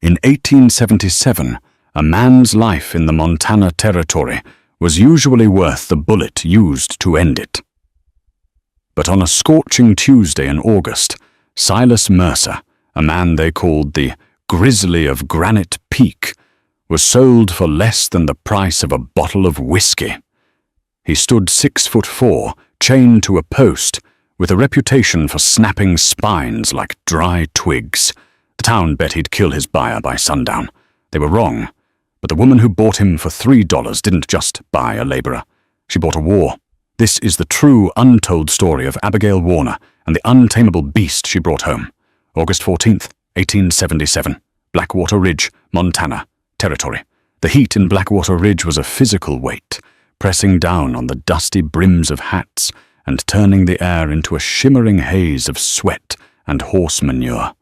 In 1877, a man's life in the Montana Territory was usually worth the bullet used to end it. But on a scorching Tuesday in August, Silas Mercer, a man they called the Grizzly of Granite Peak, was sold for less than the price of a bottle of whiskey. He stood 6'4", chained to a post, with a reputation for snapping spines like dry twigs. The town bet he'd kill his buyer by sundown. They were wrong, but the woman who bought him for $3 didn't just buy a laborer. She bought a war. This is the true, untold story of Abigail Warner and the untamable beast she brought home. August 14th, 1877, Blackwater Ridge, Montana, Territory. The heat in Blackwater Ridge was a physical weight, pressing down on the dusty brims of hats and turning the air into a shimmering haze of sweat and horse manure.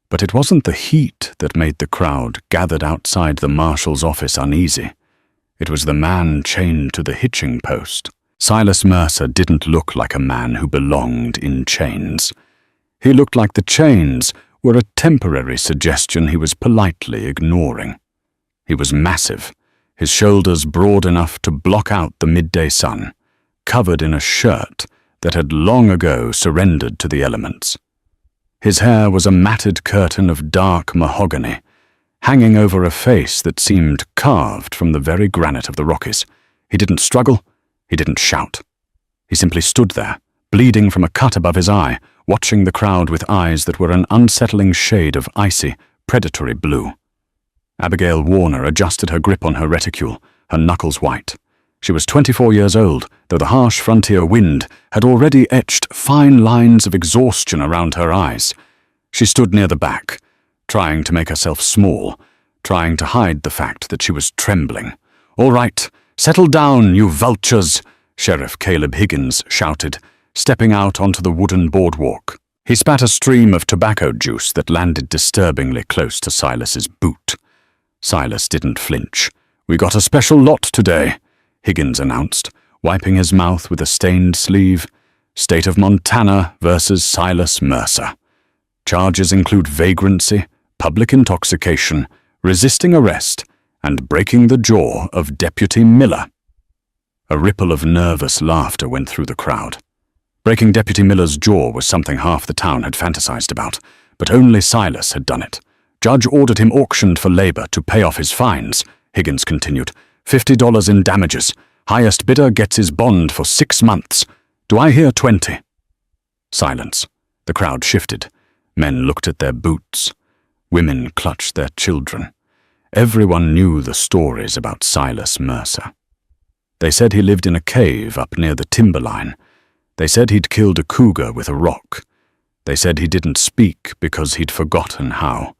But it wasn't the heat that made the crowd gathered outside the marshal's office uneasy. It was the man chained to the hitching post. Silas Mercer didn't look like a man who belonged in chains. He looked like the chains were a temporary suggestion he was politely ignoring. He was massive, his shoulders broad enough to block out the midday sun, covered in a shirt that had long ago surrendered to the elements. His hair was a matted curtain of dark mahogany, hanging over a face that seemed carved from the very granite of the Rockies. He didn't struggle, he didn't shout. He simply stood there, bleeding from a cut above his eye, watching the crowd with eyes that were an unsettling shade of icy, predatory blue. Abigail Warner adjusted her grip on her reticule, her knuckles white. She was 24 years old, though the harsh frontier wind had already etched fine lines of exhaustion around her eyes. She stood near the back, trying to make herself small, trying to hide the fact that she was trembling. "All right, settle down, you vultures," Sheriff Caleb Higgins shouted, stepping out onto the wooden boardwalk. He spat a stream of tobacco juice that landed disturbingly close to Silas's boot. Silas didn't flinch. "We got a special lot today," Higgins announced, wiping his mouth with a stained sleeve. "State of Montana versus Silas Mercer. Charges include vagrancy, public intoxication, resisting arrest, and breaking the jaw of Deputy Miller." A ripple of nervous laughter went through the crowd. Breaking Deputy Miller's jaw was something half the town had fantasized about, but only Silas had done it. "Judge ordered him auctioned for labor to pay off his fines," Higgins continued. $50 in damages. Highest bidder gets his bond for 6 months. Do I hear 20? Silence. The crowd shifted. Men looked at their boots. Women clutched their children. Everyone knew the stories about Silas Mercer. They said he lived in a cave up near the timberline. They said he'd killed a cougar with a rock. They said he didn't speak because he'd forgotten how,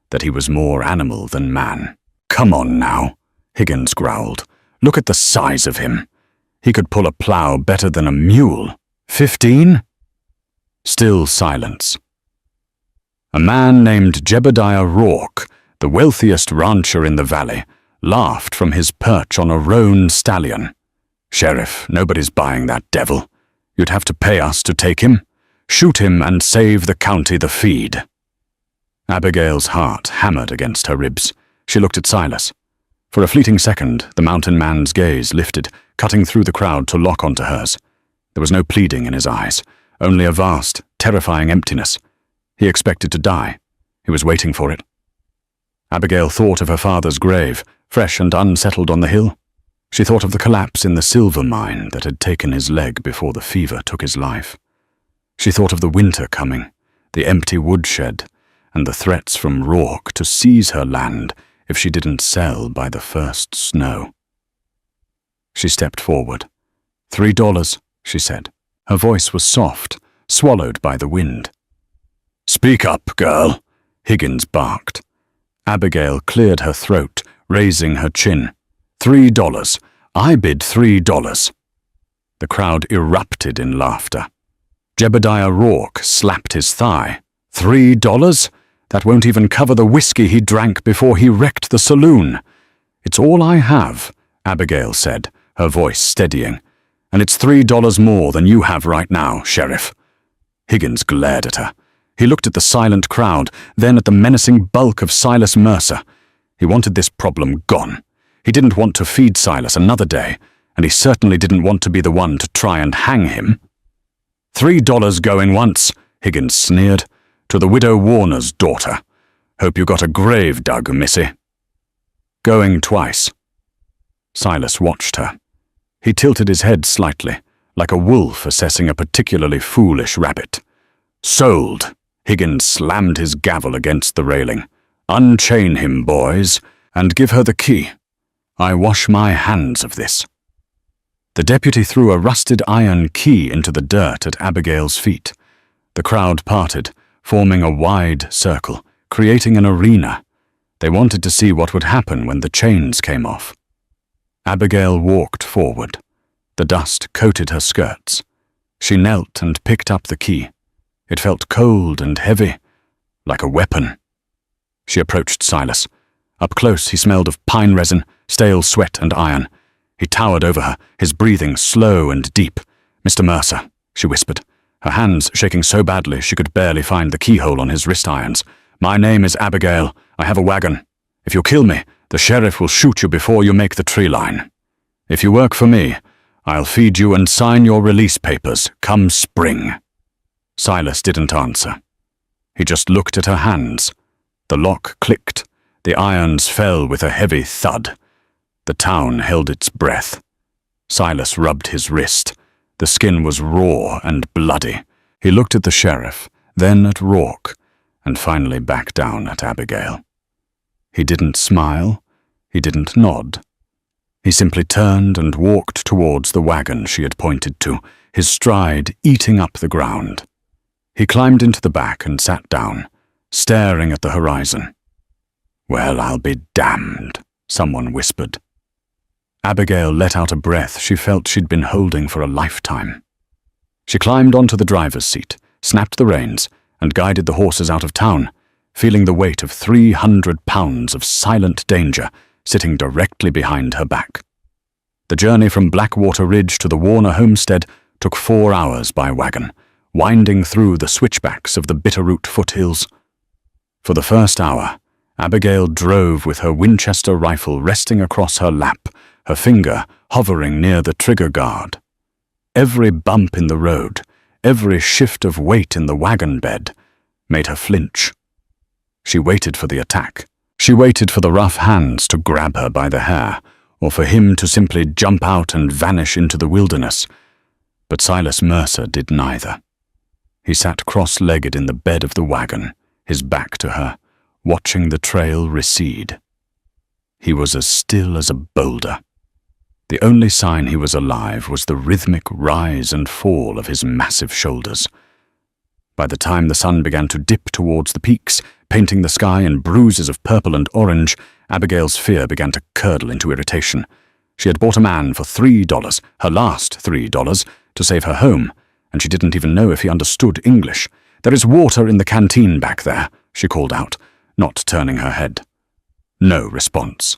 that he was more animal than man. "Come on now," Higgins growled. "Look at the size of him. He could pull a plow better than a mule. 15? Still silence. A man named Jebediah Rourke, the wealthiest rancher in the valley, laughed from his perch on a roan stallion. "Sheriff, nobody's buying that devil. You'd have to pay us to take him. Shoot him and save the county the feed." Abigail's heart hammered against her ribs. She looked at Silas. For a fleeting second, the mountain man's gaze lifted, cutting through the crowd to lock onto hers. There was no pleading in his eyes, only a vast, terrifying emptiness. He expected to die. He was waiting for it. Abigail thought of her father's grave, fresh and unsettled on the hill. She thought of the collapse in the silver mine that had taken his leg before the fever took his life. She thought of the winter coming, the empty woodshed, and the threats from Rourke to seize her land if she didn't sell by the first snow. She stepped forward. $3, she said. Her voice was soft, swallowed by the wind. "Speak up, girl," Higgins barked. Abigail cleared her throat, raising her chin. $3. I bid $3. The crowd erupted in laughter. Jebediah Rourke slapped his thigh. $3? That won't even cover the whiskey he drank before he wrecked the saloon. "It's all I have," Abigail said, her voice steadying. "And it's $3 more than you have right now, Sheriff." Higgins glared at her. He looked at the silent crowd, then at the menacing bulk of Silas Mercer. He wanted this problem gone. He didn't want to feed Silas another day, and he certainly didn't want to be the one to try and hang him. $3 going once, Higgins sneered, to the widow Warner's daughter. Hope you got a grave dug, missy. Going twice. Silas watched her. He tilted his head slightly, like a wolf assessing a particularly foolish rabbit. Sold. Higgins slammed his gavel against the railing. Unchain him, boys, and give her the key. I wash my hands of this. The deputy threw a rusted iron key into the dirt at Abigail's feet. The crowd parted, forming a wide circle, creating an arena. They wanted to see what would happen when the chains came off. Abigail walked forward. The dust coated her skirts. She knelt and picked up the key. It felt cold and heavy, like a weapon. She approached Silas. Up close he smelled of pine resin, stale sweat and iron. He towered over her, his breathing slow and deep. "Mr. Mercer," she whispered, her hands shaking so badly she could barely find the keyhole on his wrist irons. "My name is Abigail. I have a wagon. If you kill me, the sheriff will shoot you before you make the tree line. If you work for me, I'll feed you and sign your release papers come spring." Silas didn't answer. He just looked at her hands. The lock clicked. The irons fell with a heavy thud. The town held its breath. Silas rubbed his wrist. The skin was raw and bloody. He looked at the sheriff, then at Rourke, and finally back down at Abigail. He didn't smile. He didn't nod. He simply turned and walked towards the wagon she had pointed to, his stride eating up the ground. He climbed into the back and sat down, staring at the horizon. "Well, I'll be damned," someone whispered. Abigail let out a breath she felt she'd been holding for a lifetime. She climbed onto the driver's seat, snapped the reins, and guided the horses out of town, feeling the weight of 300 pounds of silent danger sitting directly behind her back. The journey from Blackwater Ridge to the Warner homestead took 4 hours by wagon, winding through the switchbacks of the Bitterroot foothills. For the first hour, Abigail drove with her Winchester rifle resting across her lap, her finger hovering near the trigger guard. Every bump in the road, every shift of weight in the wagon bed, made her flinch. She waited for the attack. She waited for the rough hands to grab her by the hair, or for him to simply jump out and vanish into the wilderness. But Silas Mercer did neither. He sat cross-legged in the bed of the wagon, his back to her, watching the trail recede. He was as still as a boulder. The only sign he was alive was the rhythmic rise and fall of his massive shoulders. By the time the sun began to dip towards the peaks, painting the sky in bruises of purple and orange, Abigail's fear began to curdle into irritation. She had bought a man for $3, her last $3, to save her home, and she didn't even know if he understood English. "There is water in the canteen back there," she called out, not turning her head. No response.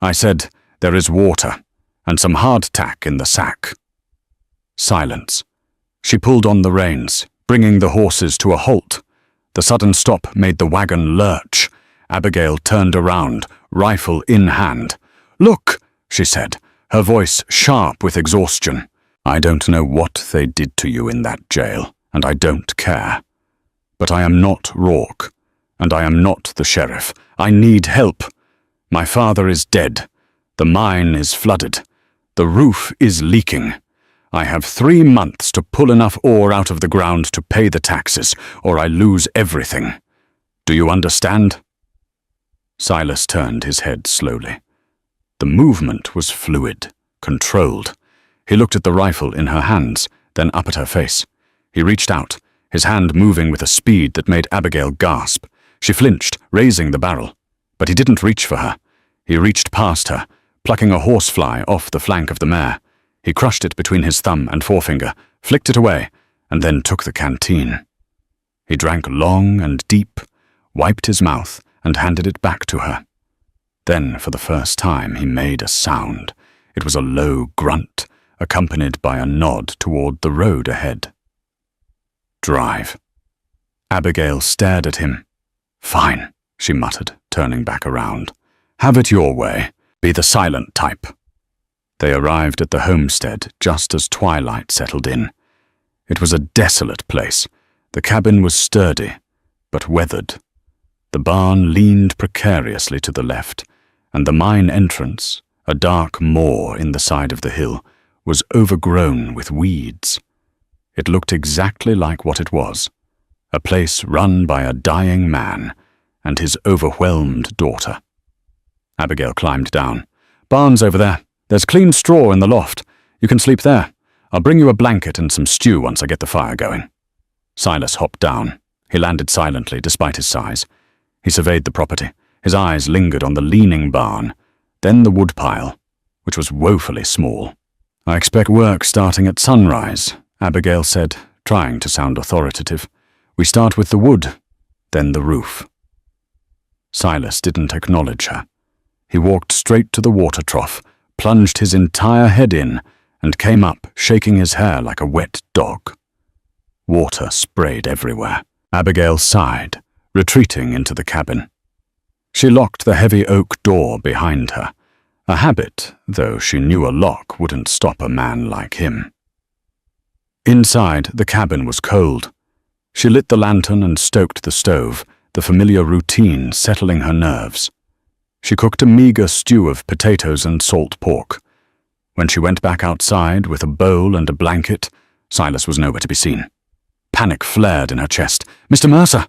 "I said, there is water, and some hardtack in the sack." Silence. She pulled on the reins, bringing the horses to a halt. The sudden stop made the wagon lurch. Abigail turned around, rifle in hand. "Look," she said, her voice sharp with exhaustion. "I don't know what they did to you in that jail, and I don't care. But I am not Rourke, and I am not the sheriff. I need help. My father is dead. The mine is flooded. The roof is leaking. I have 3 months to pull enough ore out of the ground to pay the taxes, or I lose everything. Do you understand?" Silas turned his head slowly. The movement was fluid, controlled. He looked at the rifle in her hands, then up at her face. He reached out, his hand moving with a speed that made Abigail gasp. She flinched, raising the barrel. But he didn't reach for her. He reached past her, plucking a horsefly off the flank of the mare. He crushed it between his thumb and forefinger, flicked it away, and then took the canteen. He drank long and deep, wiped his mouth, and handed it back to her. Then, for the first time, he made a sound. It was a low grunt, accompanied by a nod toward the road ahead. "Drive." Abigail stared at him. "Fine," she muttered, turning back around. "Have it your way. Be the silent type." They arrived at the homestead just as twilight settled in. It was a desolate place. The cabin was sturdy, but weathered. The barn leaned precariously to the left, and the mine entrance, a dark moor in the side of the hill, was overgrown with weeds. It looked exactly like what it was, a place run by a dying man and his overwhelmed daughter. Abigail climbed down. "Barn's over there. There's clean straw in the loft. You can sleep there. I'll bring you a blanket and some stew once I get the fire going." Silas hopped down. He landed silently, despite his size. He surveyed the property. His eyes lingered on the leaning barn, then the woodpile, which was woefully small. "I expect work starting at sunrise," Abigail said, trying to sound authoritative. "We start with the wood, then the roof." Silas didn't acknowledge her. He walked straight to the water trough, plunged his entire head in, and came up, shaking his hair like a wet dog. Water sprayed everywhere. Abigail sighed, retreating into the cabin. She locked the heavy oak door behind her, a habit, though she knew a lock wouldn't stop a man like him. Inside, the cabin was cold. She lit the lantern and stoked the stove, the familiar routine settling her nerves. She cooked a meager stew of potatoes and salt pork. When she went back outside with a bowl and a blanket, Silas was nowhere to be seen. Panic flared in her chest. "Mr. Mercer!"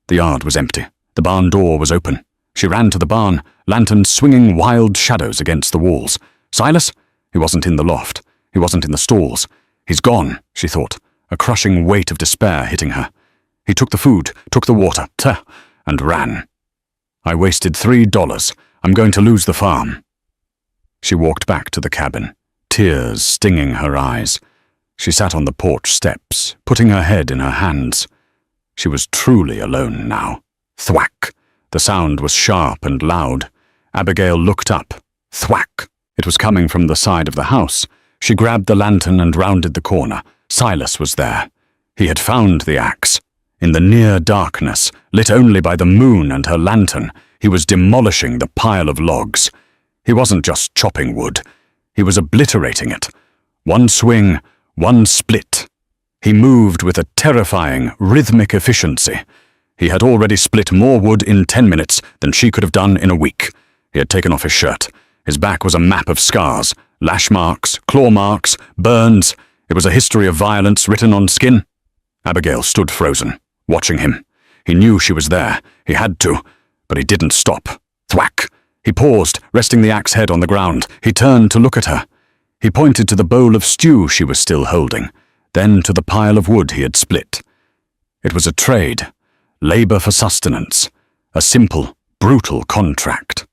The yard was empty. The barn door was open. She ran to the barn, lanterns swinging wild shadows against the walls. "Silas?" He wasn't in the loft. He wasn't in the stalls. "He's gone," she thought, a crushing weight of despair hitting her. He took the food, took the water, and ran. "I wasted $3. I'm going to lose the farm." She walked back to the cabin, tears stinging her eyes. She sat on the porch steps, putting her head in her hands. She was truly alone now. Thwack! The sound was sharp and loud. Abigail looked up. Thwack! It was coming from the side of the house. She grabbed the lantern and rounded the corner. Silas was there. He had found the axe. In the near darkness, lit only by the moon and her lantern, he was demolishing the pile of logs. He wasn't just chopping wood. He was obliterating it. One swing, one split. He moved with a terrifying, rhythmic efficiency. He had already split more wood in 10 minutes than she could have done in a week. He had taken off his shirt. His back was a map of scars, lash marks, claw marks, burns. It was a history of violence written on skin. Abigail stood frozen, watching him. He knew she was there. He had to, but he didn't stop. Thwack! He paused, resting the axe head on the ground. He turned to look at her. He pointed to the bowl of stew she was still holding, then to the pile of wood he had split. It was a trade, labor for sustenance, a simple, brutal contract.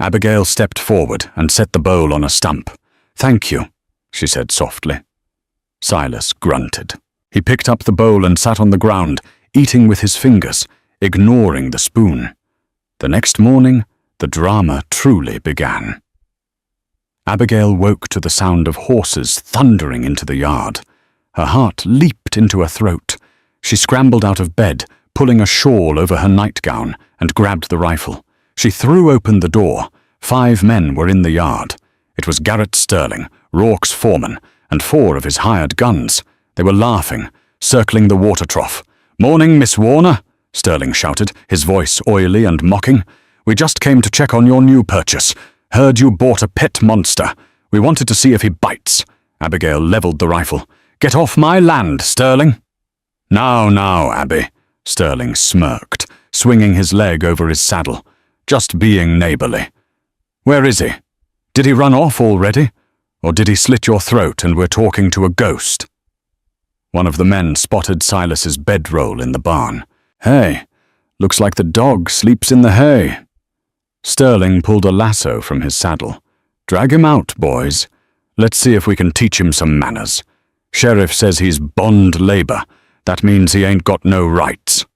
Abigail stepped forward and set the bowl on a stump. "Thank you," she said softly. Silas grunted. He picked up the bowl and sat on the ground, eating with his fingers, ignoring the spoon. The next morning, the drama truly began. Abigail woke to the sound of horses thundering into the yard. Her heart leaped into her throat. She scrambled out of bed, pulling a shawl over her nightgown, and grabbed the rifle. She threw open the door. 5 men were in the yard. It was Garrett Sterling, Rourke's foreman, and 4 of his hired guns. They were laughing, circling the water trough. "Morning, Miss Warner," Sterling shouted, his voice oily and mocking. "We just came to check on your new purchase. Heard you bought a pet monster. We wanted to see if he bites." Abigail leveled the rifle. "Get off my land, Sterling." Now, Abby," Sterling smirked, swinging his leg over his saddle. "Just being neighborly. Where is he? Did he run off already? Or did he slit your throat and we're talking to a ghost?" One of the men spotted Silas's bedroll in the barn. "Hey, looks like the dog sleeps in the hay." Sterling pulled a lasso from his saddle. "Drag him out, boys. Let's see if we can teach him some manners. Sheriff says he's bond labor. That means he ain't got no rights."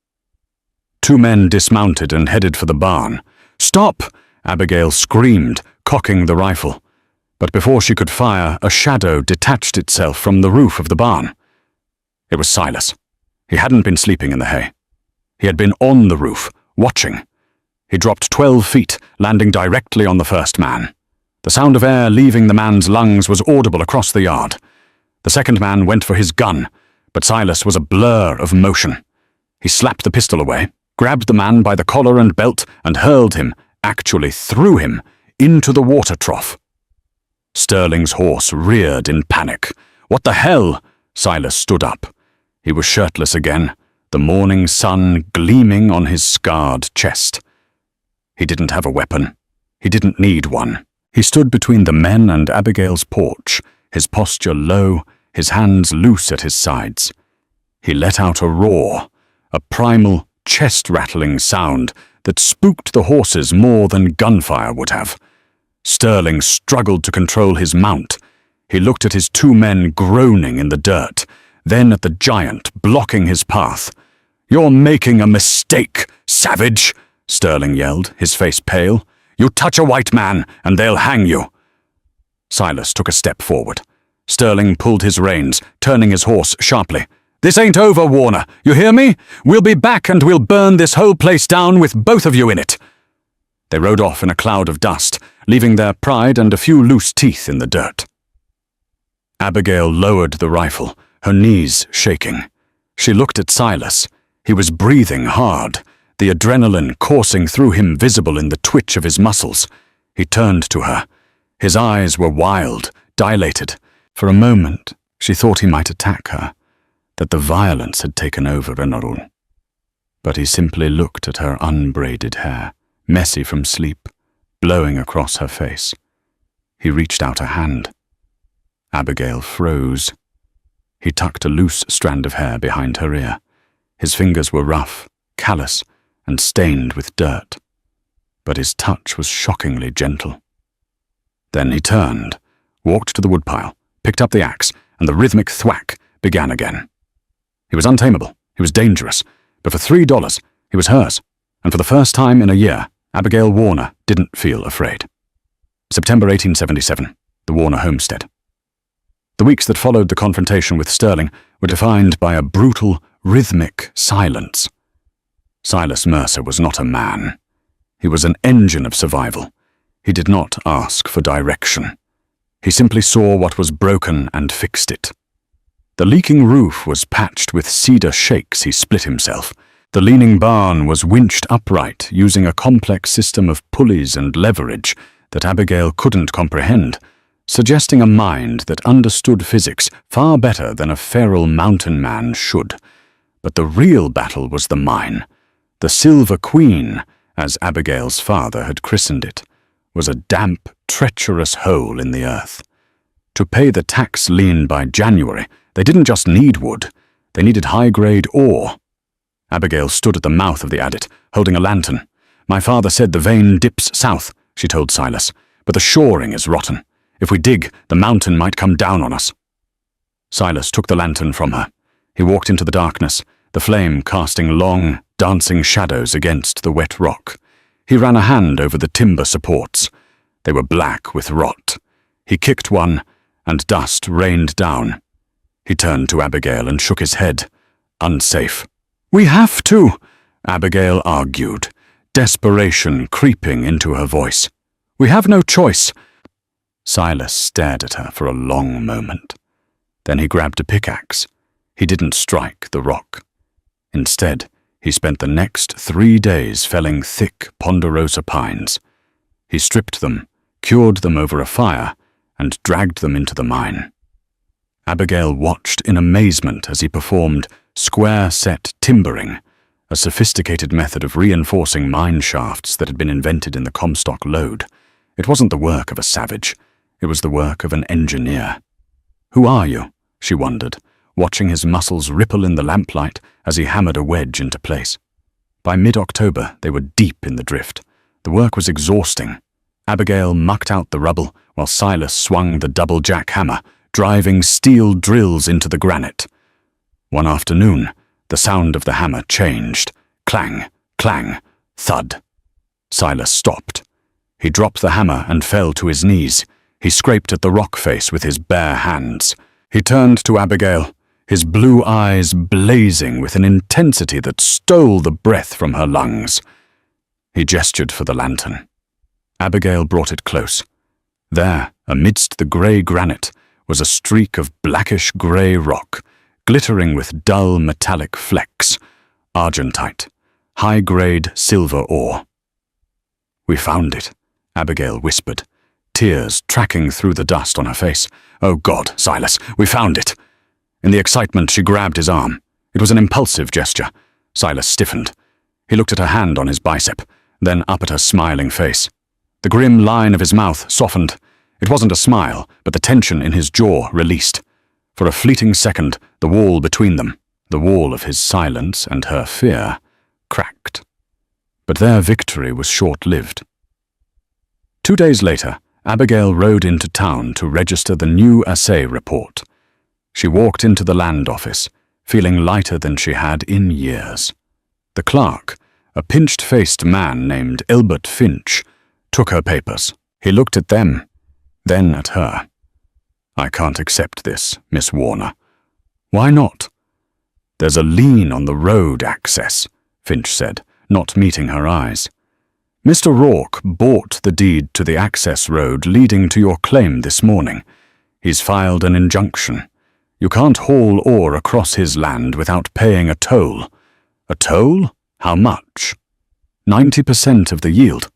2 men dismounted and headed for the barn. "Stop!" Abigail screamed, cocking the rifle. But before she could fire, a shadow detached itself from the roof of the barn. It was Silas. He hadn't been sleeping in the hay. He had been on the roof, watching. He dropped 12 feet, landing directly on the first man. The sound of air leaving the man's lungs was audible across the yard. The second man went for his gun, but Silas was a blur of motion. He slapped the pistol away, grabbed the man by the collar and belt, and hurled him, actually threw him, into the water trough. Sterling's horse reared in panic. "What the hell?" Silas stood up. He was shirtless again, the morning sun gleaming on his scarred chest. He didn't have a weapon. He didn't need one. He stood between the men and Abigail's porch, his posture low, his hands loose at his sides. He let out a roar, a primal, chest-rattling sound that spooked the horses more than gunfire would have. Sterling struggled to control his mount. He looked at his two men groaning in the dirt, then at the giant blocking his path. "You're making a mistake, savage!" Sterling yelled, his face pale. "You touch a white man, and they'll hang you." Silas took a step forward. Sterling pulled his reins, turning his horse sharply. "This ain't over, Warner. You hear me? We'll be back and we'll burn this whole place down with both of you in it." They rode off in a cloud of dust, leaving their pride and a few loose teeth in the dirt. Abigail lowered the rifle, her knees shaking. She looked at Silas. He was breathing hard, the adrenaline coursing through him visible in the twitch of his muscles. He turned to her. His eyes were wild, dilated. For a moment, she thought he might attack her, that the violence had taken over Renarul. But he simply looked at her unbraided hair, messy from sleep, blowing across her face. He reached out a hand. Abigail froze. He tucked a loose strand of hair behind her ear. His fingers were rough, callous, and stained with dirt. But his touch was shockingly gentle. Then he turned, walked to the woodpile, picked up the axe, and the rhythmic thwack began again. He was untamable, he was dangerous, but for $3, he was hers, and for the first time in a year, Abigail Warner didn't feel afraid. September 1877, the Warner homestead. The weeks that followed the confrontation with Sterling were defined by a brutal, rhythmic silence. Silas Mercer was not a man. He was an engine of survival. He did not ask for direction. He simply saw what was broken and fixed it. The leaking roof was patched with cedar shakes he split himself. The leaning barn was winched upright using a complex system of pulleys and leverage that Abigail couldn't comprehend, suggesting a mind that understood physics far better than a feral mountain man should. But the real battle was the mine. The Silver Queen, as Abigail's father had christened it, was a damp, treacherous hole in the earth. To pay the tax lien by January, they didn't just need wood, they needed high-grade ore. Abigail stood at the mouth of the adit, holding a lantern. "My father said the vein dips south," she told Silas, "but the shoring is rotten. If we dig, the mountain might come down on us." Silas took the lantern from her. He walked into the darkness, the flame casting long, dancing shadows against the wet rock. He ran a hand over the timber supports. They were black with rot. He kicked one, and dust rained down. He turned to Abigail and shook his head. Unsafe. "We have to," Abigail argued, desperation creeping into her voice. "We have no choice." Silas stared at her for a long moment. Then he grabbed a pickaxe. He didn't strike the rock. Instead, he spent the next 3 days felling thick ponderosa pines. He stripped them, cured them over a fire, and dragged them into the mine. Abigail watched in amazement as he performed square-set timbering, a sophisticated method of reinforcing mine shafts that had been invented in the Comstock lode. It wasn't the work of a savage. It was the work of an engineer. "Who are you?" she wondered, watching his muscles ripple in the lamplight as he hammered a wedge into place. By mid-October, they were deep in the drift. The work was exhausting. Abigail mucked out the rubble while Silas swung the double jackhammer, driving steel drills into the granite. One afternoon, the sound of the hammer changed. Clang, clang, thud. Silas stopped. He dropped the hammer and fell to his knees. He scraped at the rock face with his bare hands. He turned to Abigail. his blue eyes blazing with an intensity that stole the breath from her lungs. He gestured for the lantern. Abigail brought it close. There, amidst the grey granite, was a streak of blackish-grey rock, glittering with dull metallic flecks. Argentite, high-grade silver ore. "We found it," Abigail whispered, tears tracking through the dust on her face. "Oh God, Silas, we found it!" In the excitement, she grabbed his arm. It was an impulsive gesture. Silas stiffened. He looked at her hand on his bicep, then up at her smiling face. The grim line of his mouth softened. It wasn't a smile, but the tension in his jaw released. For a fleeting second, the wall between them, the wall of his silence and her fear, cracked. But their victory was short-lived. 2 days later, Abigail rode into town to register the new assay report. She walked into the land office, feeling lighter than she had in years. The clerk, a pinched-faced man named Elbert Finch, took her papers. He looked at them, then at her. "I can't accept this, Miss Warner." "Why not?" "There's a lien on the road access," Finch said, not meeting her eyes. "Mr. Rourke bought the deed to the access road leading to your claim this morning. He's filed an injunction. You can't haul ore across his land without paying a toll." "A toll? How much?" 90% of the yield."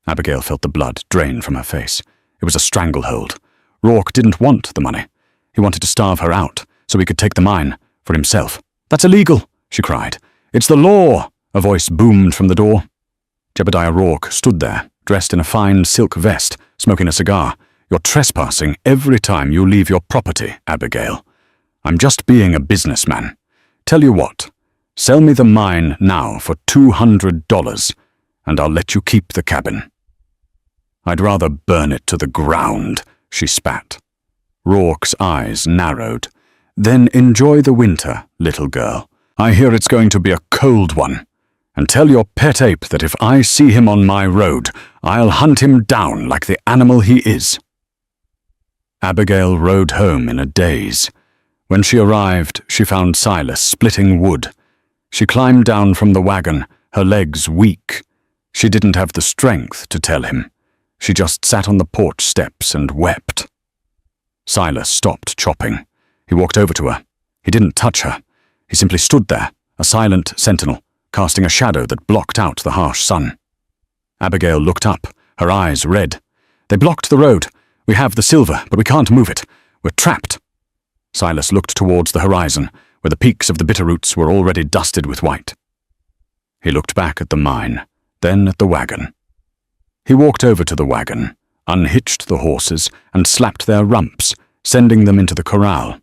Abigail felt the blood drain from her face. It was a stranglehold. Rourke didn't want the money. He wanted to starve her out so he could take the mine for himself. "That's illegal," she cried. "It's the law," a voice boomed from the door. Jebediah Rourke stood there, dressed in a fine silk vest, smoking a cigar. "You're trespassing every time you leave your property, Abigail. I'm just being a businessman. Tell you what, sell me the mine now for $200, and I'll let you keep the cabin." "I'd rather burn it to the ground," she spat. Rourke's eyes narrowed. "Then enjoy the winter, little girl. I hear it's going to be a cold one. And tell your pet ape that if I see him on my road, I'll hunt him down like the animal he is." Abigail rode home in a daze. When she arrived, she found Silas splitting wood. She climbed down from the wagon, her legs weak. She didn't have the strength to tell him. She just sat on the porch steps and wept. Silas stopped chopping. He walked over to her. He didn't touch her. He simply stood there, a silent sentinel, casting a shadow that blocked out the harsh sun. Abigail looked up, her eyes red. "They blocked the road. We have the silver, but we can't move it. We're trapped." Silas looked towards the horizon, where the peaks of the bitterroots were already dusted with white. He looked back at the mine, then at the wagon. He walked over to the wagon, unhitched the horses, and slapped their rumps, sending them into the corral.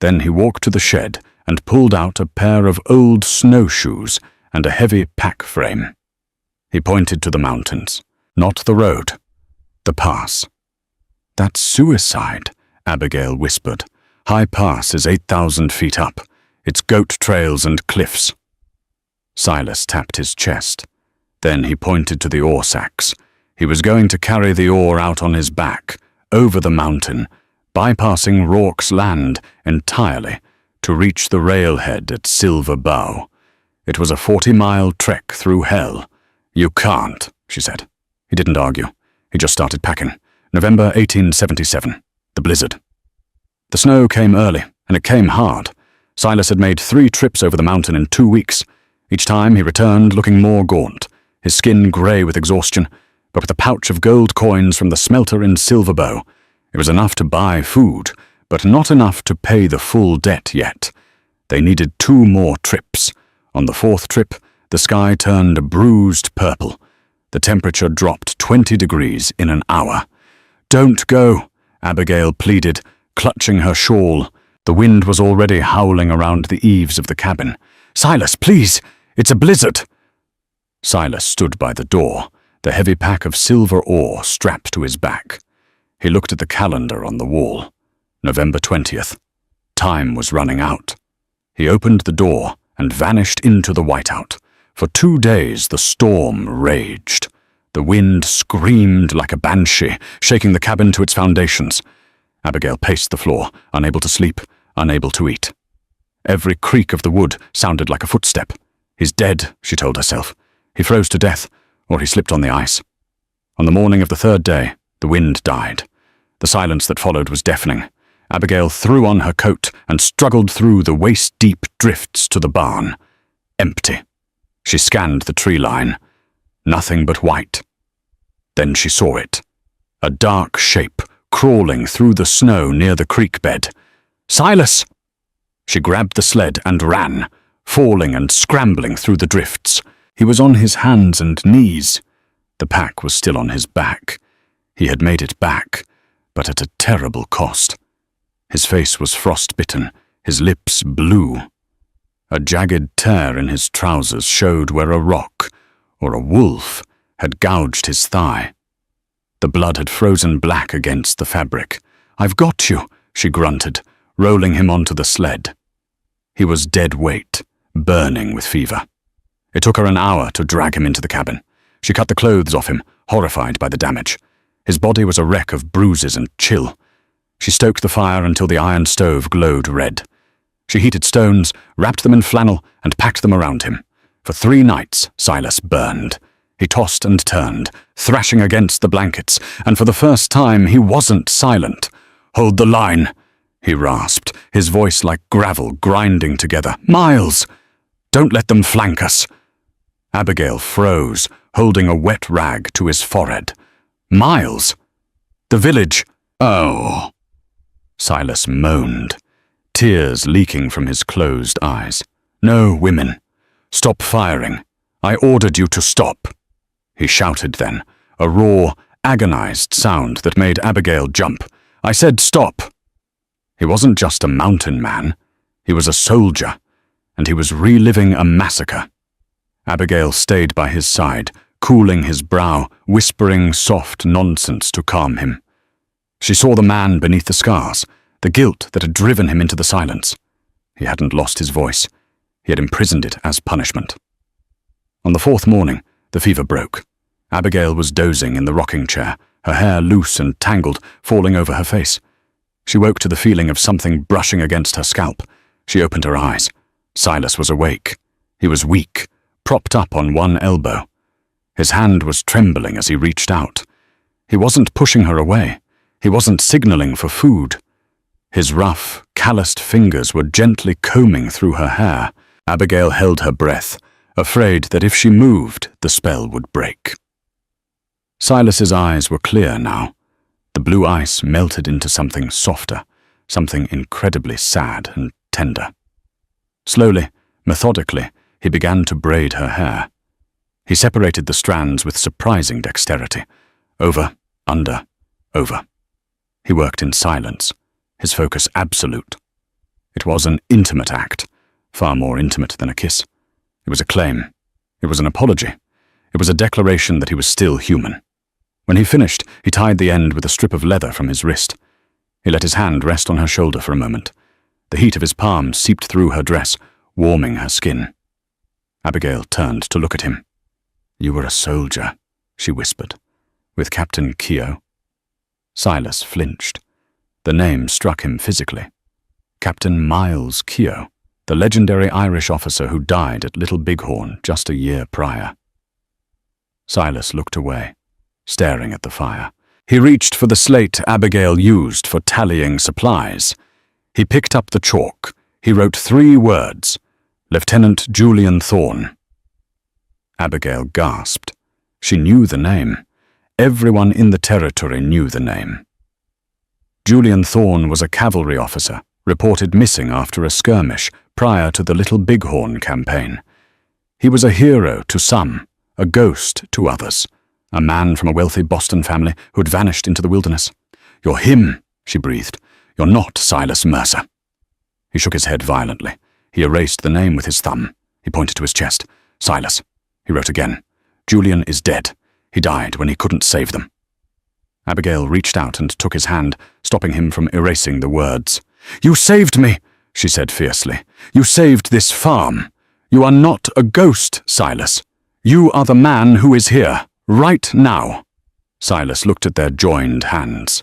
Then he walked to the shed and pulled out a pair of old snowshoes and a heavy pack frame. He pointed to the mountains, not the road, the pass. "That's suicide," Abigail whispered. "High Pass is 8,000 feet up. It's goat trails and cliffs." Silas tapped his chest. Then he pointed to the ore sacks. He was going to carry the ore out on his back, over the mountain, bypassing Rourke's land entirely, to reach the railhead at Silver Bow. It was a 40-mile trek through hell. "You can't," she said. He didn't argue. He just started packing. November 1877. The blizzard. The snow came early, and it came hard. Silas had made 3 trips over the mountain in 2 weeks. Each time he returned looking more gaunt, his skin grey with exhaustion, but with a pouch of gold coins from the smelter in Silver Bow. It was enough to buy food, but not enough to pay the full debt yet. They needed 2 more trips. On the 4th trip, the sky turned a bruised purple. The temperature dropped 20 degrees in an hour. "Don't go," Abigail pleaded, clutching her shawl. The wind was already howling around the eaves of the cabin. "Silas, please! It's a blizzard!" Silas stood by the door, the heavy pack of silver ore strapped to his back. He looked at the calendar on the wall. November 20th. Time was running out. He opened the door and vanished into the whiteout. For 2 days the storm raged. The wind screamed like a banshee, shaking the cabin to its foundations. Abigail paced the floor, unable to sleep, unable to eat. Every creak of the wood sounded like a footstep. He's dead, she told herself. He froze to death, or he slipped on the ice. On the morning of the third day, the wind died. The silence that followed was deafening. Abigail threw on her coat and struggled through the waist-deep drifts to the barn. Empty. She scanned the tree line. Nothing but white. Then she saw it. A dark shape crawling through the snow near the creek bed. "Silas!" She grabbed the sled and ran, falling and scrambling through the drifts. He was on his hands and knees. The pack was still on his back. He had made it back, but at a terrible cost. His face was frostbitten, his lips blue. A jagged tear in his trousers showed where a rock, or a wolf, had gouged his thigh. The blood had frozen black against the fabric. "I've got you," she grunted, rolling him onto the sled. He was dead weight, burning with fever. It took her an hour to drag him into the cabin. She cut the clothes off him, horrified by the damage. His body was a wreck of bruises and chill. She stoked the fire until the iron stove glowed red. She heated stones, wrapped them in flannel, and packed them around him. For 3 nights, Silas burned. He tossed and turned, thrashing against the blankets, and for the first time he wasn't silent. "Hold the line," he rasped, his voice like gravel grinding together. "Miles! Don't let them flank us." Abigail froze, holding a wet rag to his forehead. "Miles? The village? Oh." Silas moaned, tears leaking from his closed eyes. "No, women. Stop firing. I ordered you to stop." He shouted then, a raw, agonized sound that made Abigail jump. "I said stop." He wasn't just a mountain man. He was a soldier, and he was reliving a massacre. Abigail stayed by his side, cooling his brow, whispering soft nonsense to calm him. She saw the man beneath the scars, the guilt that had driven him into the silence. He hadn't lost his voice. He had imprisoned it as punishment. On the 4th morning, the fever broke. Abigail was dozing in the rocking chair, her hair loose and tangled, falling over her face. She woke to the feeling of something brushing against her scalp. She opened her eyes. Silas was awake. He was weak, propped up on one elbow. His hand was trembling as he reached out. He wasn't pushing her away. He wasn't signaling for food. His rough, calloused fingers were gently combing through her hair. Abigail held her breath, afraid that if she moved, the spell would break. Silas's eyes were clear now. The blue ice melted into something softer, something incredibly sad and tender. Slowly, methodically, he began to braid her hair. He separated the strands with surprising dexterity. Over, under, over. He worked in silence, his focus absolute. It was an intimate act, far more intimate than a kiss. It was a claim. It was an apology. It was a declaration that he was still human. When he finished, he tied the end with a strip of leather from his wrist. He let his hand rest on her shoulder for a moment. The heat of his palm seeped through her dress, warming her skin. Abigail turned to look at him. "You were a soldier," she whispered. "With Captain Keogh?" Silas flinched. The name struck him physically. Captain Miles Keogh, the legendary Irish officer who died at Little Bighorn just a year prior. Silas looked away, staring at the fire. He reached for the slate Abigail used for tallying supplies. He picked up the chalk. He wrote 3 words: Lieutenant Julian Thorne. Abigail gasped. She knew the name. Everyone in the territory knew the name. Julian Thorne was a cavalry officer, reported missing after a skirmish prior to the Little Bighorn campaign. He was a hero to some, a ghost to others, a man from a wealthy Boston family who had vanished into the wilderness. "You're him," she breathed. "You're not Silas Mercer." He shook his head violently. He erased the name with his thumb. He pointed to his chest. "Silas." He wrote again. "Julian is dead. He died when he couldn't save them." Abigail reached out and took his hand, stopping him from erasing the words. "You saved me," she said fiercely. "You saved this farm. You are not a ghost, Silas. You are the man who is here, right now." Silas looked at their joined hands.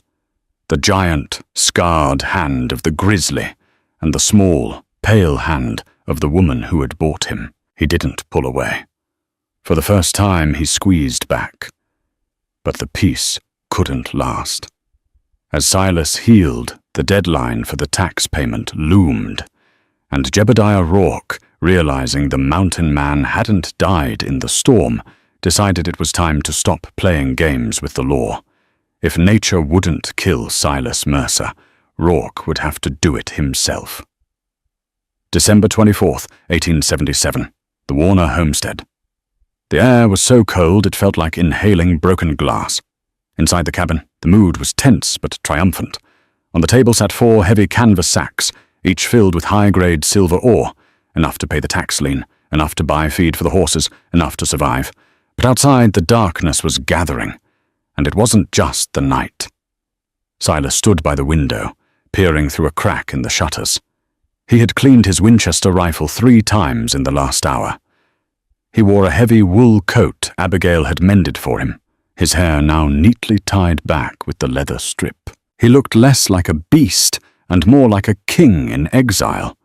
The giant, scarred hand of the grizzly, and the small, pale hand of the woman who had bought him. He didn't pull away. For the first time, he squeezed back. But the peace couldn't last. As Silas healed, the deadline for the tax payment loomed, and Jebediah Rourke, realizing the mountain man hadn't died in the storm, decided it was time to stop playing games with the law. If nature wouldn't kill Silas Mercer, Rourke would have to do it himself. December 24th, 1877, the Warner homestead. The air was so cold it felt like inhaling broken glass. Inside the cabin, the mood was tense but triumphant. On the table sat 4 heavy canvas sacks, each filled with high-grade silver ore, enough to pay the tax lien, enough to buy feed for the horses, enough to survive. But outside, the darkness was gathering, and it wasn't just the night. Silas stood by the window, peering through a crack in the shutters. He had cleaned his Winchester rifle 3 times in the last hour. He wore a heavy wool coat Abigail had mended for him, his hair now neatly tied back with the leather strip. He looked less like a beast and more like a king in exile.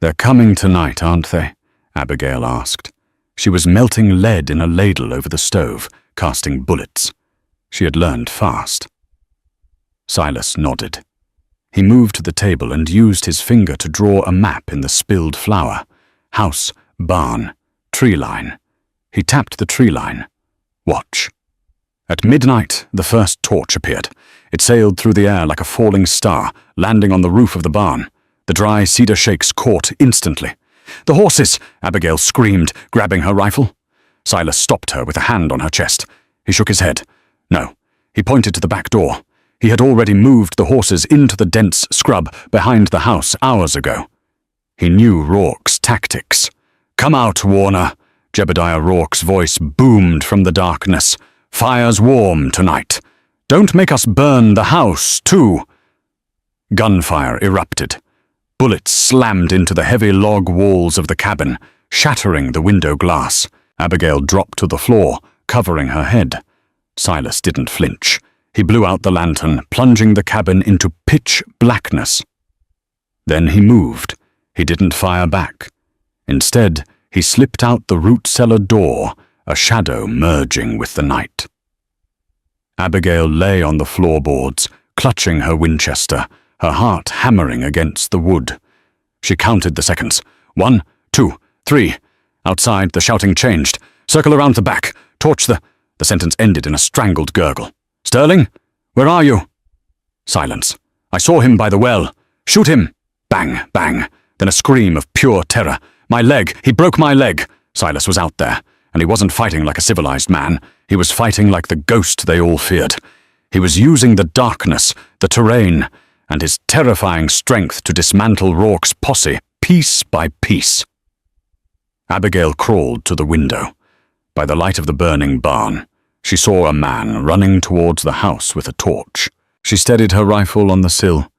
"They're coming tonight, aren't they?" Abigail asked. She was melting lead in a ladle over the stove, casting bullets. She had learned fast. Silas nodded. He moved to the table and used his finger to draw a map in the spilled flour. House, barn, tree line. He tapped the tree line. Watch. At midnight, the first torch appeared. It sailed through the air like a falling star, landing on the roof of the barn. The dry cedar shakes caught instantly. "The horses!" Abigail screamed, grabbing her rifle. Silas stopped her with a hand on her chest. He shook his head. No. He pointed to the back door. He had already moved the horses into the dense scrub behind the house hours ago. He knew Rourke's tactics. "Come out, Warner!" Jebediah Rourke's voice boomed from the darkness. "Fire's warm tonight. Don't make us burn the house, too." Gunfire erupted. Bullets slammed into the heavy log walls of the cabin, shattering the window glass. Abigail dropped to the floor, covering her head. Silas didn't flinch. He blew out the lantern, plunging the cabin into pitch blackness. Then he moved. He didn't fire back. Instead, he slipped out the root cellar door, a shadow merging with the night. Abigail lay on the floorboards, clutching her Winchester, her heart hammering against the wood. She counted the seconds. 1, 2, 3. Outside, the shouting changed. "Circle around the back. Torch the—" The sentence ended in a strangled gurgle. "Sterling? Where are you?" Silence. "I saw him by the well. Shoot him!" Bang, bang. Then a scream of pure terror. "My leg! He broke my leg!" Silas was out there, and he wasn't fighting like a civilized man. He was fighting like the ghost they all feared. He was using the darkness, the terrain, and his terrifying strength to dismantle Rourke's posse, piece by piece. Abigail crawled to the window. By the light of the burning barn, she saw a man running towards the house with a torch. She steadied her rifle on the sill.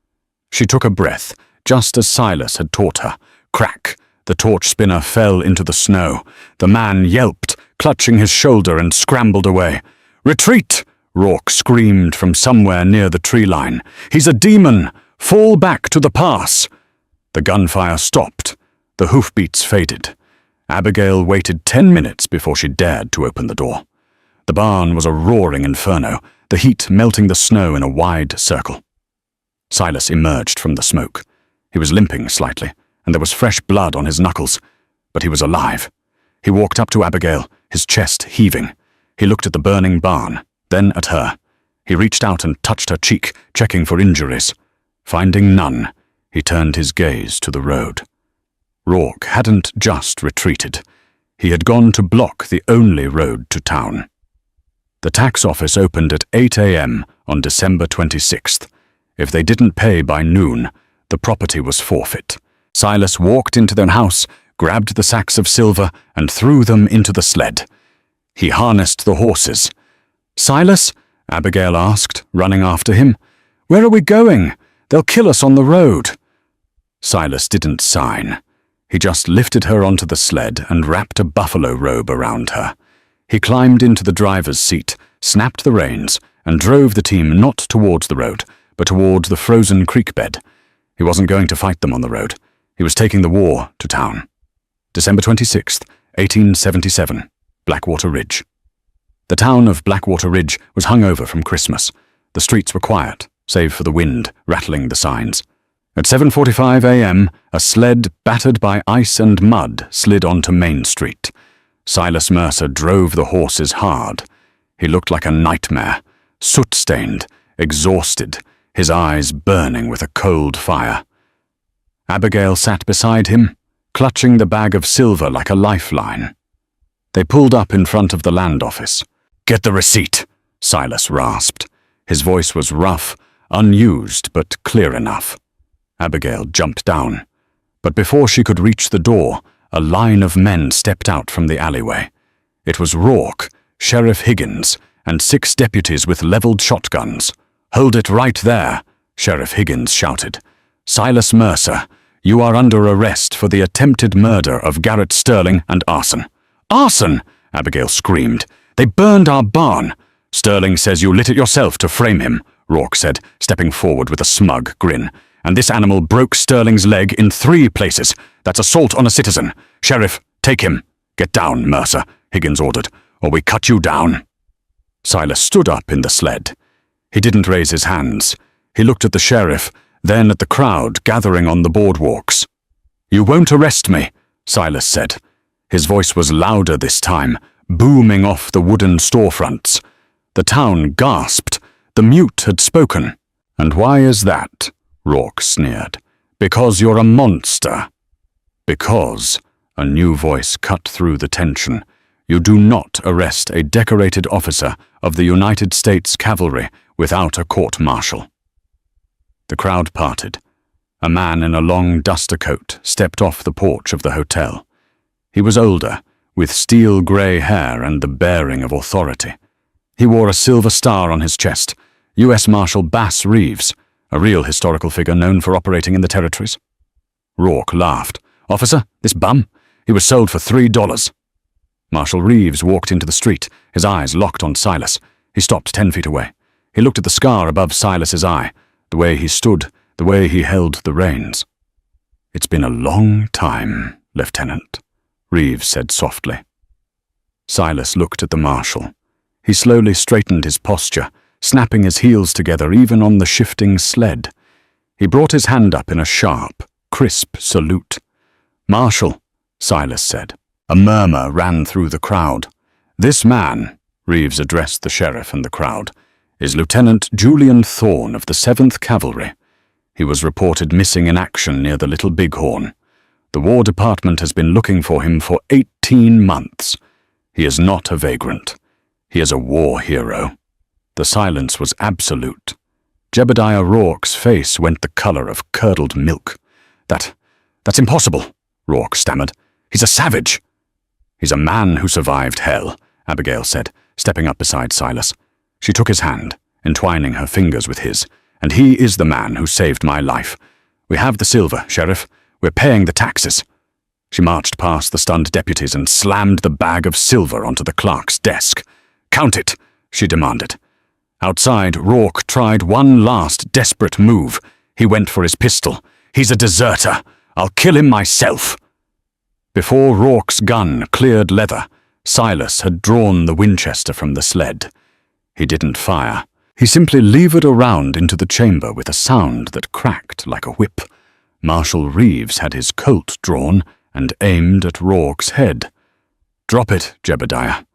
She took a breath, just as Silas had taught her. Crack! The torch spinner fell into the snow. The man yelped, clutching his shoulder, and scrambled away. "Retreat!" Rourke screamed from somewhere near the tree line. "He's a demon! Fall back to the pass!" The gunfire stopped. The hoofbeats faded. Abigail waited 10 minutes before she dared to open the door. The barn was a roaring inferno, the heat melting the snow in a wide circle. Silas emerged from the smoke. He was limping slightly, and there was fresh blood on his knuckles, but he was alive. He walked up to Abigail, his chest heaving. He looked at the burning barn, then at her. He reached out and touched her cheek, checking for injuries. Finding none, he turned his gaze to the road. Rourke hadn't just retreated. He had gone to block the only road to town. The tax office opened at 8 a.m. on December 26th. If they didn't pay by noon, the property was forfeit. Silas walked into their house, grabbed the sacks of silver, and threw them into the sled. He harnessed the horses. "Silas?" Abigail asked, running after him. "Where are we going? They'll kill us on the road." Silas didn't sign. He just lifted her onto the sled and wrapped a buffalo robe around her. He climbed into the driver's seat, snapped the reins, and drove the team not towards the road, but toward the frozen creek bed. He wasn't going to fight them on the road. He was taking the war to town. December 26th, 1877, Blackwater Ridge. The town of Blackwater Ridge was hungover from Christmas. The streets were quiet, save for the wind rattling the signs. At 7:45 a.m., a sled battered by ice and mud slid onto Main Street. Silas Mercer drove the horses hard. He looked like a nightmare, soot-stained, exhausted, his eyes burning with a cold fire. Abigail sat beside him, clutching the bag of silver like a lifeline. They pulled up in front of the land office. "Get the receipt," Silas rasped. His voice was rough, unused but clear enough. Abigail jumped down, but before she could reach the door, a line of men stepped out from the alleyway. It was Rourke, Sheriff Higgins, and 6 deputies with leveled shotguns. "Hold it right there," Sheriff Higgins shouted. "Silas Mercer, you are under arrest for the attempted murder of Garrett Sterling and arson." "Arson!" Abigail screamed. "They burned our barn." "Sterling says you lit it yourself to frame him," Rourke said, stepping forward with a smug grin. "And this animal broke Sterling's leg in 3 places. That's assault on a citizen. Sheriff, take him." "Get down, Mercer," Higgins ordered, "or we cut you down." Silas stood up in the sled. He didn't raise his hands. He looked at the sheriff, then at the crowd gathering on the boardwalks. "You won't arrest me," Silas said. His voice was louder this time, booming off the wooden storefronts. The town gasped. The mute had spoken. "And why is that?" Rourke sneered. "Because you're a monster." "Because," a new voice cut through the tension, "you do not arrest a decorated officer of the United States Cavalry without a court-martial." The crowd parted. A man in a long duster coat stepped off the porch of the hotel. He was older, with steel-grey hair and the bearing of authority. He wore a silver star on his chest, U.S. Marshal Bass Reeves, a real historical figure known for operating in the territories. Rourke laughed. "Officer, this bum? He was sold for $3. Marshal Reeves walked into the street, his eyes locked on Silas. He stopped 10 feet away. He looked at the scar above Silas's eye, the way he stood, the way he held the reins. "It's been a long time, Lieutenant," Reeves said softly. Silas looked at the marshal. He slowly straightened his posture, snapping his heels together even on the shifting sled. He brought his hand up in a sharp, crisp salute. "Marshal," Silas said. A murmur ran through the crowd. "This man," Reeves addressed the sheriff and the crowd, "is Lieutenant Julian Thorne of the 7th Cavalry. He was reported missing in action near the Little Bighorn. The War Department has been looking for him for 18 months. He is not a vagrant. He is a war hero." The silence was absolute. Jebediah Rourke's face went the color of curdled milk. That's impossible," Rourke stammered. "He's a savage." "He's a man who survived hell," Abigail said, stepping up beside Silas. She took his hand, entwining her fingers with his. "And he is the man who saved my life. We have the silver, Sheriff. We're paying the taxes." She marched past the stunned deputies and slammed the bag of silver onto the clerk's desk. "Count it," she demanded. Outside, Rourke tried one last desperate move. He went for his pistol. "He's a deserter. I'll kill him myself." Before Rourke's gun cleared leather, Silas had drawn the Winchester from the sled. He didn't fire. He simply levered around into the chamber with a sound that cracked like a whip. Marshal Reeves had his Colt drawn and aimed at Rourke's head. "Drop it, Jebediah,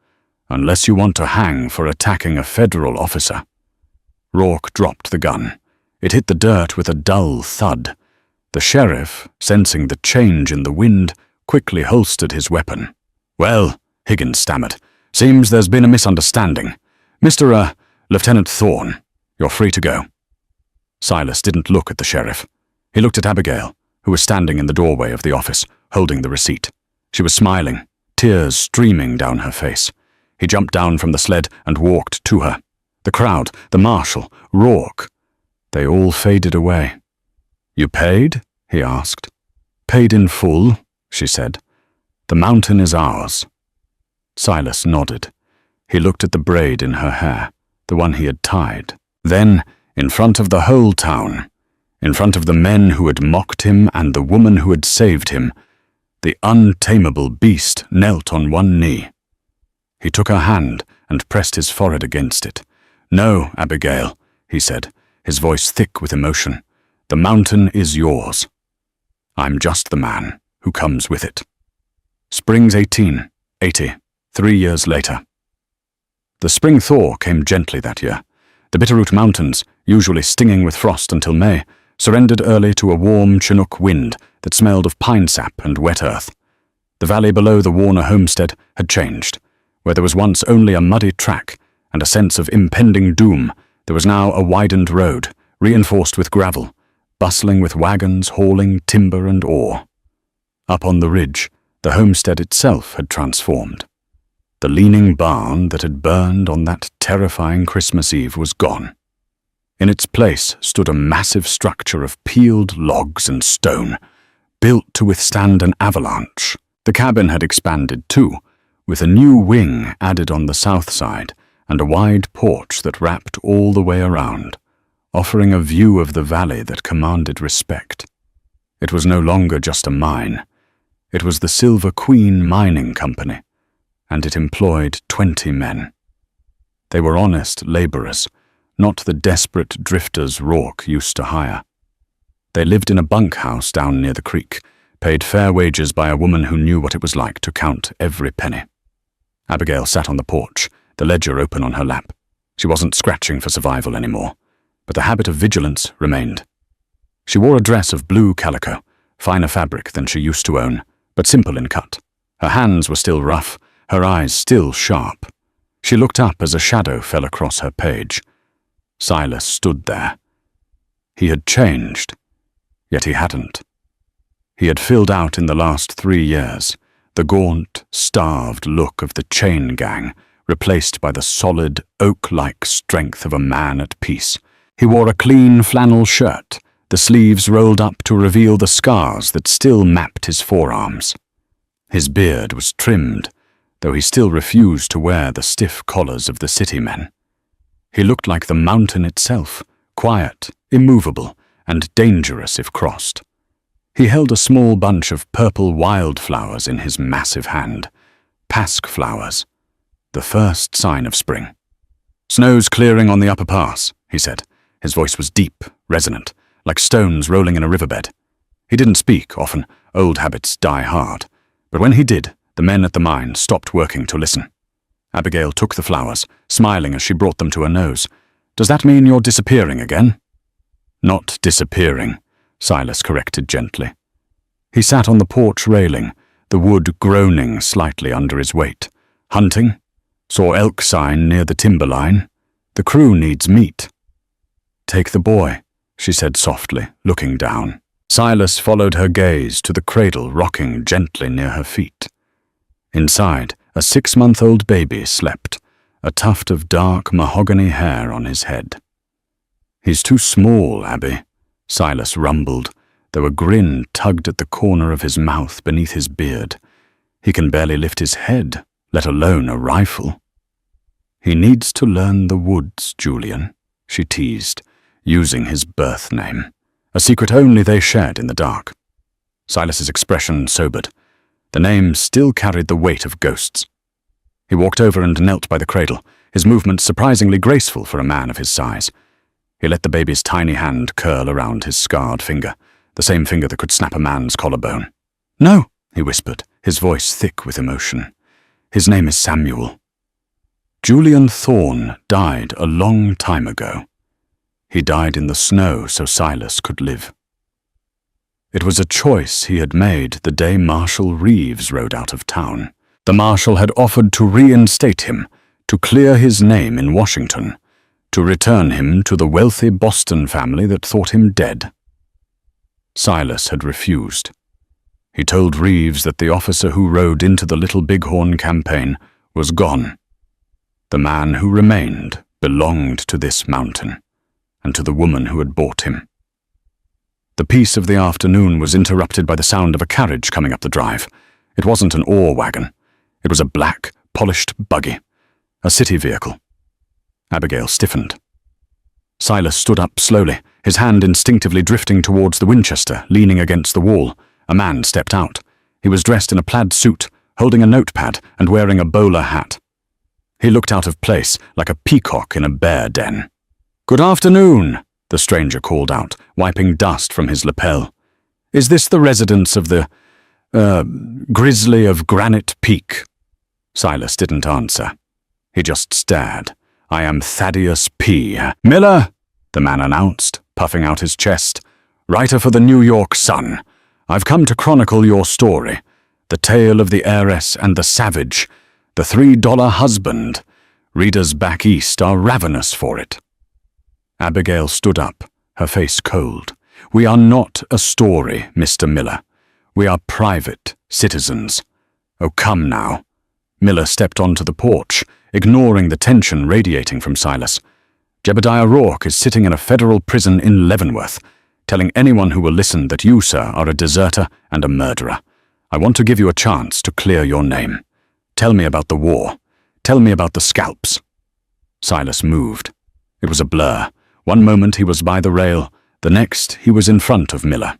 unless you want to hang for attacking a federal officer." Rourke dropped the gun. It hit the dirt with a dull thud. The sheriff, sensing the change in the wind, quickly holstered his weapon. "Well," Higgins stammered, "seems there's been a misunderstanding. Mr. Lieutenant Thorne, you're free to go." Silas didn't look at the sheriff. He looked at Abigail, who was standing in the doorway of the office, holding the receipt. She was smiling, tears streaming down her face. He jumped down from the sled and walked to her. The crowd, the marshal, Rourke, they all faded away. "You paid?" he asked. "Paid in full," she said. "The mountain is ours." Silas nodded. He looked at the braid in her hair, the one he had tied. Then, in front of the whole town, In front of the men who had mocked him and the woman who had saved him, the untamable beast knelt on one knee. He took her hand and pressed his forehead against it. "No, Abigail," he said, his voice thick with emotion. "The mountain is yours. I'm just the man who comes with it." Springs 1880, 3 years later. The spring thaw came gently that year. The Bitterroot Mountains, usually stinging with frost until May, surrendered early to a warm Chinook wind that smelled of pine sap and wet earth. The valley below the Warner homestead had changed. Where there was once only a muddy track and a sense of impending doom, there was now a widened road, reinforced with gravel, bustling with wagons hauling timber and ore. Up on the ridge, the homestead itself had transformed. The leaning barn that had burned on that terrifying Christmas Eve was gone. In its place stood a massive structure of peeled logs and stone, built to withstand an avalanche. The cabin had expanded too, with a new wing added on the south side and a wide porch that wrapped all the way around, offering a view of the valley that commanded respect. It was no longer just a mine. It was the Silver Queen Mining Company, and it employed 20 men. They were honest laborers, not the desperate drifters Rourke used to hire. They lived in a bunkhouse down near the creek, paid fair wages by a woman who knew what it was like to count every penny. Abigail sat on the porch, the ledger open on her lap. She wasn't scratching for survival anymore, but the habit of vigilance remained. She wore a dress of blue calico, finer fabric than she used to own, but simple in cut. Her hands were still rough, her eyes still sharp. She looked up as a shadow fell across her page. Silas stood there. He had changed, yet he hadn't. He had filled out in the last 3 years, the gaunt, starved look of the chain gang, replaced by the solid, oak-like strength of a man at peace. He wore a clean flannel shirt, the sleeves rolled up to reveal the scars that still mapped his forearms. His beard was trimmed, though he still refused to wear the stiff collars of the city men. He looked like the mountain itself, quiet, immovable, and dangerous if crossed. He held a small bunch of purple wildflowers in his massive hand, pasque flowers, the first sign of spring. "Snow's clearing on the upper pass," he said. His voice was deep, resonant, like stones rolling in a riverbed. He didn't speak often, old habits die hard, but when he did, the men at the mine stopped working to listen. Abigail took the flowers, smiling as she brought them to her nose. "Does that mean you're disappearing again?" "Not disappearing," Silas corrected gently. He sat on the porch railing, the wood groaning slightly under his weight. "Hunting? Saw elk sign near the timberline. The crew needs meat." "Take the boy," she said softly, looking down. Silas followed her gaze to the cradle rocking gently near her feet. Inside, a 6-month-old baby slept, a tuft of dark mahogany hair on his head. "He's too small, Abby," Silas rumbled, though a grin tugged at the corner of his mouth beneath his beard. "He can barely lift his head, let alone a rifle." "He needs to learn the woods, Julian," she teased, using his birth name, a secret only they shared in the dark. Silas's expression sobered. The name still carried the weight of ghosts. He walked over and knelt by the cradle, his movements surprisingly graceful for a man of his size. He let the baby's tiny hand curl around his scarred finger, the same finger that could snap a man's collarbone. "No," he whispered, his voice thick with emotion. "His name is Samuel. Julian Thorne died a long time ago. He died in the snow so Silas could live. It was a choice he had made the day Marshal Reeves rode out of town. The marshal had offered to reinstate him, to clear his name in Washington, to return him to the wealthy Boston family that thought him dead. Silas had refused. He told Reeves that the officer who rode into the Little Bighorn campaign was gone. The man who remained belonged to this mountain, and to the woman who had bought him. The peace of the afternoon was interrupted by the sound of a carriage coming up the drive. It wasn't an ore wagon. It was a black, polished buggy, a city vehicle. Abigail stiffened. Silas stood up slowly, his hand instinctively drifting towards the Winchester, leaning against the wall. A man stepped out. He was dressed in a plaid suit, holding a notepad and wearing a bowler hat. He looked out of place, like a peacock in a bear den. "Good afternoon," the stranger called out, wiping dust from his lapel. "Is this the residence of the, Grizzly of Granite Peak?" Silas didn't answer. He just stared. "I am Thaddeus P. Miller," the man announced, puffing out his chest. "Writer for the New York Sun. I've come to chronicle your story. The tale of the heiress and the savage. The $3 husband. Readers back east are ravenous for it." Abigail stood up, her face cold. "We are not a story, Mr. Miller. We are private citizens. Oh, come now." Miller stepped onto the porch, ignoring the tension radiating from Silas. "Jebediah Rourke is sitting in a federal prison in Leavenworth, telling anyone who will listen that you, sir, are a deserter and a murderer. I want to give you a chance to clear your name. Tell me about the war. Tell me about the scalps." Silas moved. It was a blur. One moment he was by the rail, the next he was in front of Miller.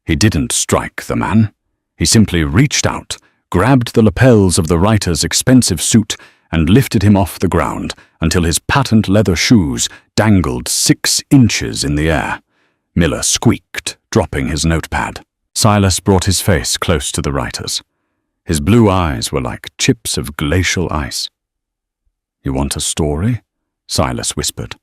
He didn't strike the man. He simply reached out, grabbed the lapels of the writer's expensive suit, and lifted him off the ground until his patent leather shoes dangled 6 inches in the air. Miller squeaked, dropping his notepad. Silas brought his face close to the writer's. His blue eyes were like chips of glacial ice. "You want a story?" Silas whispered.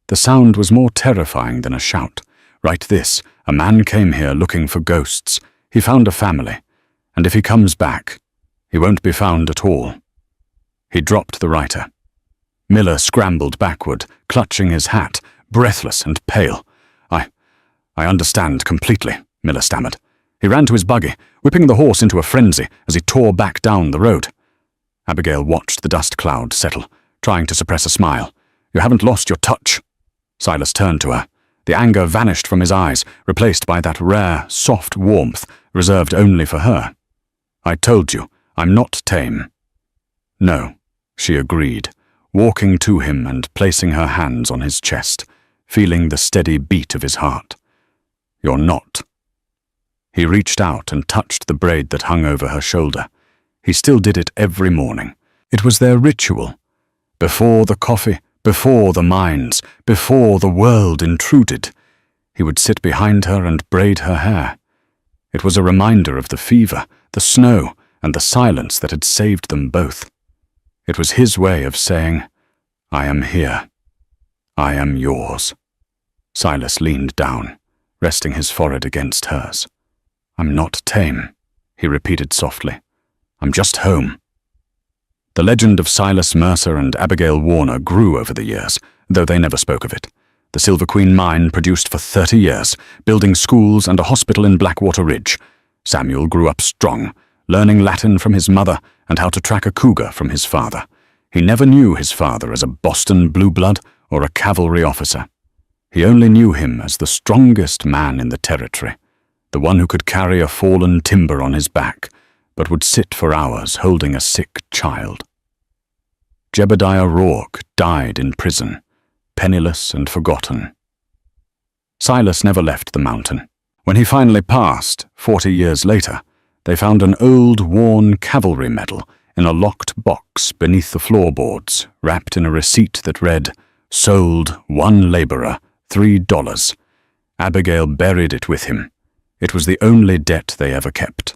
The sound was more terrifying than a shout. "Write this. A man came here looking for ghosts. He found a family. And if he comes back, he won't be found at all." He dropped the writer. Miller scrambled backward, clutching his hat, breathless and pale. I understand completely," Miller stammered. He ran to his buggy, whipping the horse into a frenzy as he tore back down the road. Abigail watched the dust cloud settle, trying to suppress a smile. "You haven't lost your touch." Silas turned to her. The anger vanished from his eyes, replaced by that rare, soft warmth reserved only for her. "I told you, I'm not tame." "No," she agreed, walking to him and placing her hands on his chest, feeling the steady beat of his heart. "You're not." He reached out and touched the braid that hung over her shoulder. He still did it every morning. It was their ritual. Before the coffee, before the mines, before the world intruded, he would sit behind her and braid her hair. It was a reminder of the fever, the snow, and the silence that had saved them both. It was his way of saying, "I am here. I am yours." Silas leaned down, resting his forehead against hers. "I'm not tame," he repeated softly. "I'm just home." The legend of Silas Mercer and Abigail Warner grew over the years, though they never spoke of it. The Silver Queen mine produced for 30 years, building schools and a hospital in Blackwater Ridge. Samuel grew up strong, learning Latin from his mother and how to track a cougar from his father. He never knew his father as a Boston blue blood or a cavalry officer. He only knew him as the strongest man in the territory, the one who could carry a fallen timber on his back, but would sit for hours holding a sick child. Jebediah Rourke died in prison, penniless and forgotten. Silas never left the mountain. When he finally passed, 40 years later, they found an old, worn cavalry medal in a locked box beneath the floorboards, wrapped in a receipt that read, "Sold one laborer, $3. Abigail buried it with him. It was the only debt they ever kept.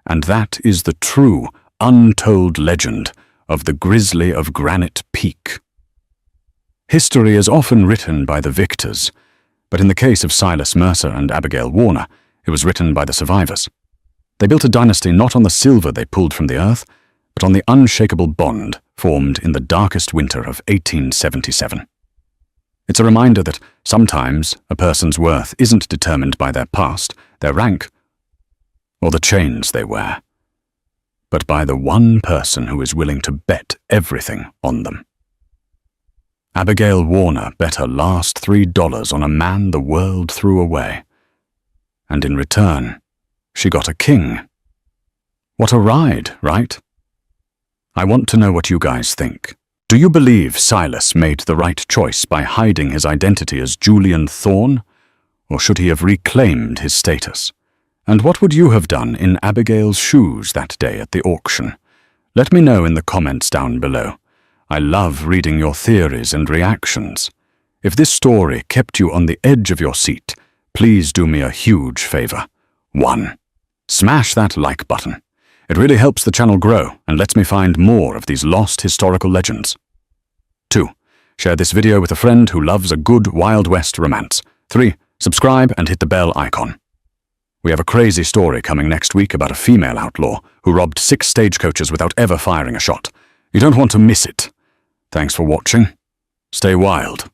And that is the true, untold legend of the Grizzly of Granite Peak." History is often written by the victors, but in the case of Silas Mercer and Abigail Warner, it was written by the survivors. They built a dynasty not on the silver they pulled from the earth, but on the unshakable bond formed in the darkest winter of 1877. It's a reminder that sometimes a person's worth isn't determined by their past, their rank, or the chains they wear, but by the one person who is willing to bet everything on them. Abigail Warner bet her last $3 on a man the world threw away. And in return, she got a king. What a ride, right? I want to know what you guys think. Do you believe Silas made the right choice by hiding his identity as Julian Thorne? Or should he have reclaimed his status? And what would you have done in Abigail's shoes that day at the auction? Let me know in the comments down below. I love reading your theories and reactions. If this story kept you on the edge of your seat, please do me a huge favor. 1. Smash that like button. It really helps the channel grow and lets me find more of these lost historical legends. 2. Share this video with a friend who loves a good Wild West romance. 3. Subscribe and hit the bell icon. We have a crazy story coming next week about a female outlaw who robbed 6 stagecoaches without ever firing a shot. You don't want to miss it. Thanks for watching. Stay wild.